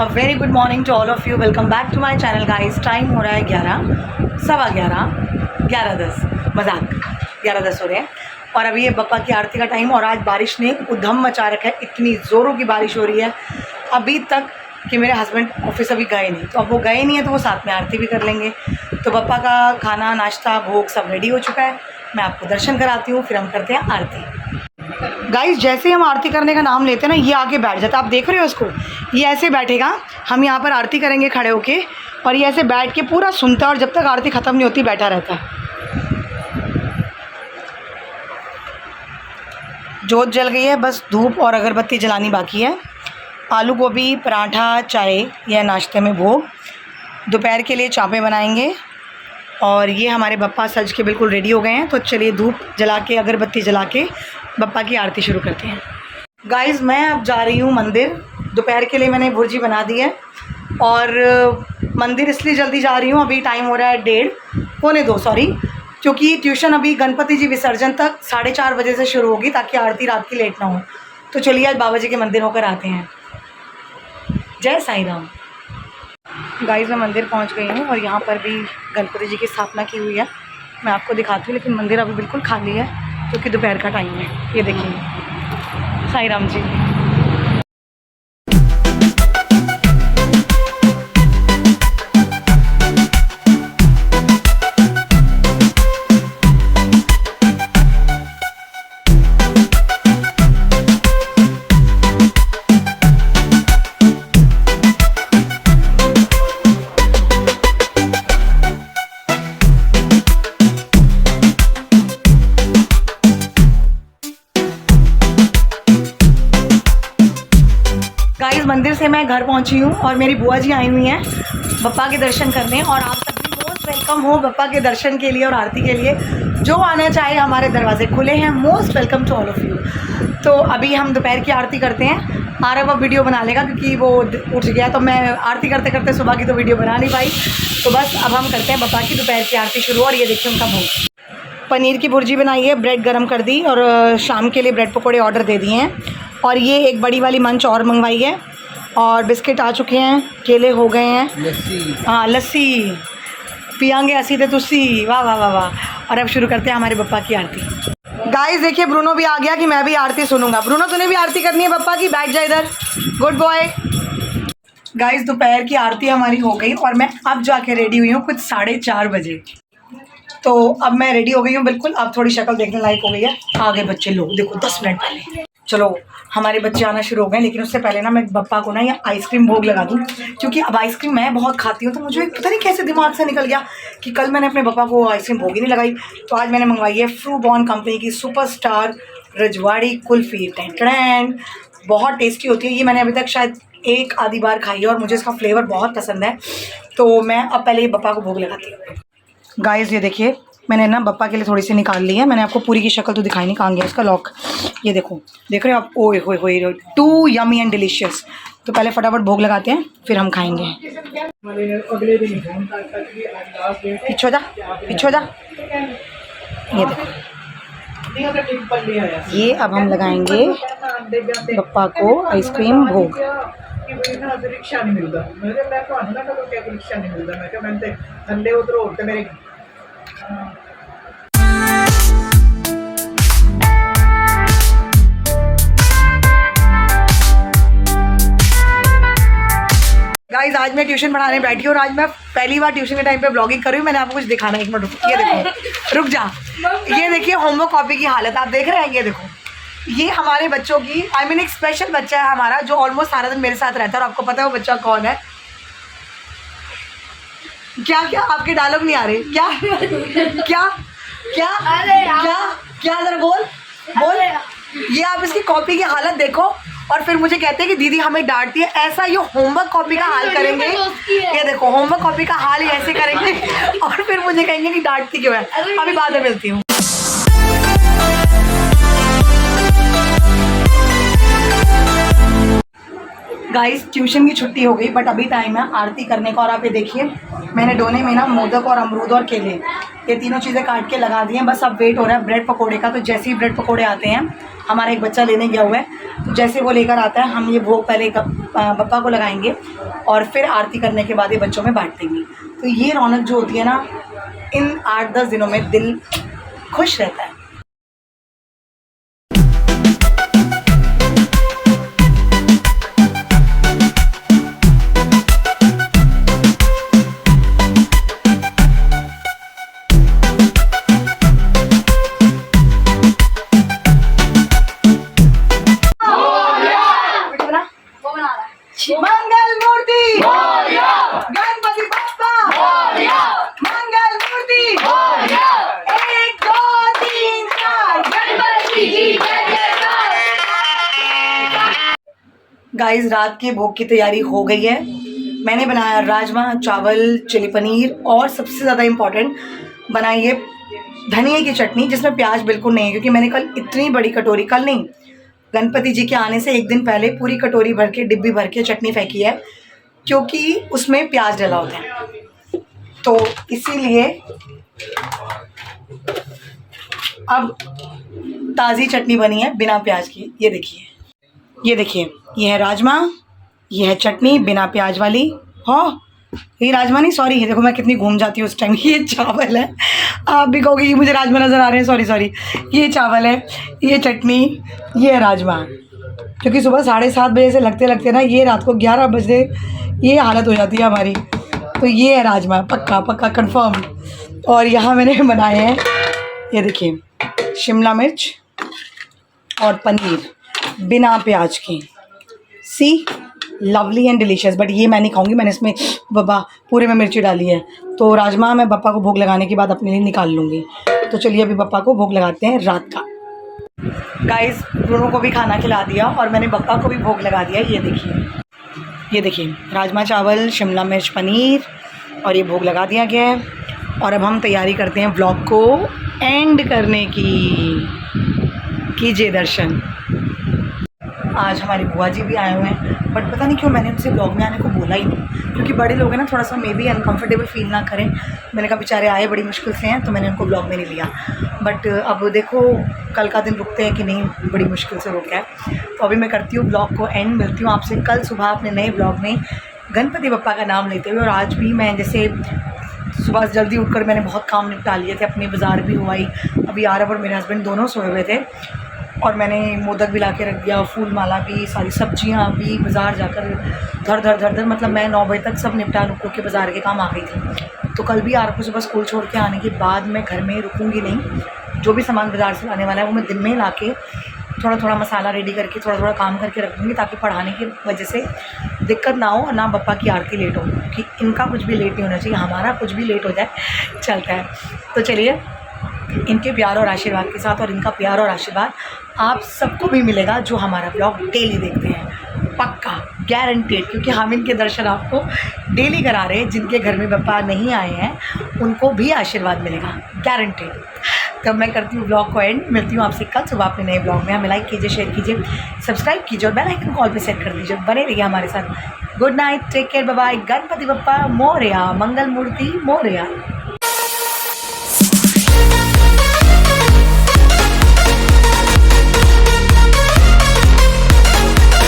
Very good morning to all of you. Welcome back to my channel guys. Time हो रहा है 11:10 मजाक 11:10 हो रहे हैं और अभी ये बप्पा की आरती का टाइम। और आज बारिश ने उधम मचा रखा है, इतनी ज़ोरों की बारिश हो रही है अभी तक कि मेरे हस्बैंड ऑफिस अभी गए नहीं। तो अब वो गए नहीं है तो वो साथ में आरती भी कर लेंगे। तो बप्पा का खाना नाश्ता भोग सब रेडी हो चुका है। मैं आपको दर्शन कराती हूँ, फिर हम करते हैं आरती। गाइस जैसे हम आरती करने का नाम लेते हैं ना, ये आके बैठ जाता है। आप देख रहे हो उसको, ये ऐसे बैठेगा। हम यहाँ पर आरती करेंगे खड़े होके और ये ऐसे बैठ के पूरा सुनता है और जब तक आरती ख़त्म नहीं होती बैठा रहता है। जोत जल गई है, बस धूप और अगरबत्ती जलानी बाकी है। आलू गोभी पराठा चाय या नाश्ते में भोग। दोपहर के लिए चापे बनाएंगे और ये हमारे बप्पा सज के बिल्कुल रेडी हो गए हैं। तो चलिए धूप जला के अगरबत्ती जला के बप्पा की आरती शुरू करते हैं। गाइस मैं अब जा रही हूँ मंदिर। दोपहर के लिए मैंने भुर्जी बना दी है और मंदिर इसलिए जल्दी जा रही हूँ, अभी टाइम हो रहा है 1:30 सॉरी, क्योंकि ट्यूशन अभी गणपति जी विसर्जन तक 4:30 बजे से शुरू होगी ताकि आरती रात की लेट ना हो। तो चलिए आज बाबा जी के मंदिर होकर आते हैं। जय साईं राम। गाइस मैं मंदिर पहुंच गई हूं और यहाँ पर भी गणपति जी की स्थापना की हुई है। मैं आपको दिखाती हूँ, लेकिन मंदिर अभी बिल्कुल खाली है क्योंकि दोपहर का टाइम है। ये देखिए साईं राम जी। गाइस मंदिर से मैं घर पहुंची हूं और मेरी बुआ जी आई हुई हैं बप्पा के दर्शन करने। और आप सब भी मोस्ट वेलकम हो बप्पा के दर्शन के लिए और आरती के लिए। जो आना चाहे हमारे दरवाजे खुले हैं। Most welcome to all of you. तो अभी हम दोपहर की आरती करते हैं। आरव अब वीडियो बना लेगा क्योंकि वो उठ गया, तो मैं आरती करते करते सुबह की तो वीडियो बना नहीं पाई। तो बस अब हम करते हैं बप्पा की दोपहर की आरती शुरू। और ये देखिए उनका भोग। पनीर की भुर्जी बनाई है, ब्रेड गरम कर दी और शाम के लिए ब्रेड पकौड़े ऑर्डर दे दिए हैं। और ये एक बड़ी वाली मंच और मंगवाई है और बिस्किट आ चुके हैं, केले हो गए हैं, लस्सी, हाँ लस्सी पियांगे ऐसी थे तुसी। वाह वाह वाह वाह। और अब शुरू करते हैं हमारे बप्पा की आरती। गाइस देखिए ब्रूनो भी आ गया कि मैं भी आरती सुनूंगा। ब्रूनो तूने भी आरती करनी है बप्पा की, बैठ जा इधर, गुड बॉय। गाइस दोपहर की आरती हमारी हो गई और मैं अब जाके रेडी हुई हूँ कुछ 4:30 बजे। तो अब मैं रेडी हो गई हूँ बिल्कुल। अब थोड़ी शक्ल देखने लायक हो गई है। आगे बच्चे लोग देखो 10 मिनट पहले। चलो हमारे बच्चे आना शुरू हो गए, लेकिन उससे पहले ना मैं बप्पा को ना ये आइसक्रीम भोग लगा दूँ, क्योंकि अब आइसक्रीम मैं बहुत खाती हूँ। तो मुझे पता नहीं कैसे दिमाग से निकल गया कि कल मैंने अपने बप्पा को आइसक्रीम भोग ही नहीं लगाई। तो आज मैंने मंगवाई है फ्रूबॉन कंपनी की सुपरस्टार रजवाड़ी कुल्फ़ी। टेंट बहुत टेस्टी होती है ये। मैंने अभी तक शायद एक आधी बार खाई है और मुझे इसका फ्लेवर बहुत पसंद है। तो मैं अब पहले ये बप्पा को भोग लगाती हूँ। गाइस ये देखिए मैंने ना बप्पा के लिए थोड़ी सी निकाल ली है। मैंने आपको पूरी की शक्ल तो दिखाई नहीं, कहाँ गया इसका लॉक। ये देखो, देख रहे हो आप। ओए होए होए, टू यमी एंड डिलीशियस। तो पहले फटाफट भोग लगाते हैं फिर हम खाएंगे। पीछे जा, पीछे जा। ये देखो, ये अब हम लगाएंगे बप्पा को आइसक्रीम भोग। रिक्शा नहीं मिलता रिक्शा नहीं मिलता। मैं क्या मैं थल्ले उतरो होते मेरे। गाइस आज मैं ट्यूशन पढ़ाने बैठी हूँ और आज मैं पहली बार ट्यूशन के टाइम पे ब्लॉगिंग कर रही हूँ। मैंने आपको कुछ दिखाना है, एक मिनट रुको। ये देखो, रुक जा। ये देखिए होमवर्क कॉपी की हालत आप देख रहे हैं। ये देखो, ये हमारे बच्चों की एक स्पेशल बच्चा है हमारा जो ऑलमोस्ट सारा दिन मेरे साथ रहता है। और आपको पता है वो बच्चा कौन है? क्या क्या आपके डायलॉग नहीं आ रहे? क्या क्या क्या क्या क्या जरा बोल बोल। ये आप इसकी कॉपी की हालत देखो और फिर मुझे कहते हैं कि दीदी हमें डांटती है। ऐसा ये होमवर्क कॉपी का हाल करेंगे। ये देखो होमवर्क कॉपी का हाल ही ऐसे करेंगे और फिर मुझे कहेंगे कि डांटती क्यों है। अभी बाद में मिलती हूँ। गाइस ट्यूशन की छुट्टी हो गई बट अभी टाइम है आरती करने का। और आप ये देखिए मैंने डोने में ना मोदक और अमरूद और केले ये तीनों चीज़ें काट के लगा दी हैं। बस अब वेट हो रहा है ब्रेड पकोड़े का। तो जैसे ही ब्रेड पकोड़े आते हैं हमारा एक बच्चा लेने गया हुआ है, तो जैसे वो लेकर आता है हम ये भोग पहले बप्पा को लगाएंगे और फिर आरती करने के बाद ये बच्चों में बांट देंगे। तो ये रौनक जो होती है ना, इन 8-10 दिनों में दिल खुश रहता है। मंगल मूर्ति गणपति बप्पा मंगल मूर्ति 1 2 3 4 गणपति जी गाइस, रात के भोग की तैयारी हो गई है। मैंने बनाया राजमा चावल, चिली पनीर और सबसे ज़्यादा इम्पॉर्टेंट बनाई है धनिया की चटनी, जिसमें प्याज बिल्कुल नहीं है, क्योंकि मैंने कल इतनी बड़ी कटोरी, कल नहीं, गणपति जी के आने से एक दिन पहले पूरी कटोरी भर के, डिब्बी भर के चटनी फेंकी है, क्योंकि उसमें प्याज डला होता है। तो इसीलिए अब ताज़ी चटनी बनी है बिना प्याज की। ये देखिए, ये देखिए, ये है राजमा, ये है चटनी बिना प्याज वाली। हाँ, ये राजमा नहीं, सॉरी, ये देखो मैं कितनी घूम जाती हूँ उस टाइम। ये चावल है, आप भी कहोगे कि मुझे राजमा नज़र आ रहे हैं, सॉरी, ये चावल है, ये चटनी, ये है राजमा। क्योंकि सुबह 7:30 बजे से लगते लगते ना ये रात को 11 बजे ये हालत हो जाती है हमारी। तो ये है राजमा, पक्का कंफर्म। और यहाँ मैंने बनाए हैं, ये देखिए, शिमला मिर्च और पनीर बिना प्याज की। सी, लवली एंड डिलीशियस। बट ये मैं नहीं खाऊंगी, मैंने इसमें बाबा पूरे में मिर्ची डाली है। तो राजमा मैं बप्पा को भोग लगाने के बाद अपने लिए निकाल लूँगी। तो चलिए अभी बप्पा को भोग लगाते हैं रात का। गाइस, दोनों को भी खाना खिला दिया और मैंने बप्पा को भी भोग लगा दिया। ये देखिए राजमा चावल, शिमला मिर्च, पनीर, और ये भोग लगा दिया गया है। और अब हम तैयारी करते हैं व्लॉग को एंड करने की। कीजिए दर्शन। आज हमारी बुआ जी भी आए हुए हैं, बट पता नहीं क्यों मैंने उनसे ब्लॉग में आने को बोला ही नहीं, क्योंकि बड़े लोग हैं ना, थोड़ा सा मे बी अनकम्फर्टेबल फील ना करें। मैंने कहा बेचारे आए बड़ी मुश्किल से हैं, तो मैंने उनको ब्लॉग में नहीं लिया। बट अब देखो कल का दिन रुकते हैं कि नहीं, बड़ी मुश्किल से रुका है। तो अभी मैं करती हूँ ब्लॉग को एंड, मिलती हूँ आपसे कल सुबह अपने नए ब्लॉग में गणपति बप्पा का नाम लेते हुए। और आज भी मैं जैसे सुबह जल्दी उठकर मैंने बहुत काम निपटा लिए थे अपने, बाज़ार भी हुआ ही। अभी आरव और मेरे हस्बैंड दोनों सोए हुए थे और मैंने मोदक भी ला के रख दिया, फूल माला भी, सारी सब्जियां भी, बाज़ार जाकर धर मतलब मैं 9 बजे तक सब निपटा के बाज़ार के काम आ गई थी। तो कल भी आरव को सुबह स्कूल छोड़ के आने के बाद मैं घर में रुकूंगी नहीं। जो भी सामान बाज़ार से लाने वाला है वो मैं दिन में ला के थोड़ा मसाला रेडी करके थोड़ा काम करके रख दूँगी, ताकि पढ़ाने की वजह से दिक्कत ना हो और ना बप्पा की आरती लेट हो, क्योंकि इनका कुछ भी लेट नहीं होना चाहिए, हमारा कुछ भी लेट हो जाए चलता है। तो चलिए, इनके प्यार और आशीर्वाद के साथ, और इनका प्यार और आशीर्वाद आप सबको भी मिलेगा जो हमारा ब्लॉग डेली देखते हैं, पक्का गारंटेड। क्योंकि हम इनके दर्शन आपको डेली करा रहे हैं। जिनके घर में बप्पा नहीं आए हैं उनको भी आशीर्वाद मिलेगा, गारंटेड। तो मैं करती हूँ ब्लॉग को एंड, मिलती हूँ आपसे कल सुबह अपने नए ब्लॉग में। हमें लाइक कीजिए, शेयर कीजिए, सब्सक्राइब कीजिए और बेल आइकन कॉल पे सेट कर दीजिए। बने रहिए हमारे साथ। Good night, take care, bye bye. Ganpati Bappa Morya, Mangal Murti Morya.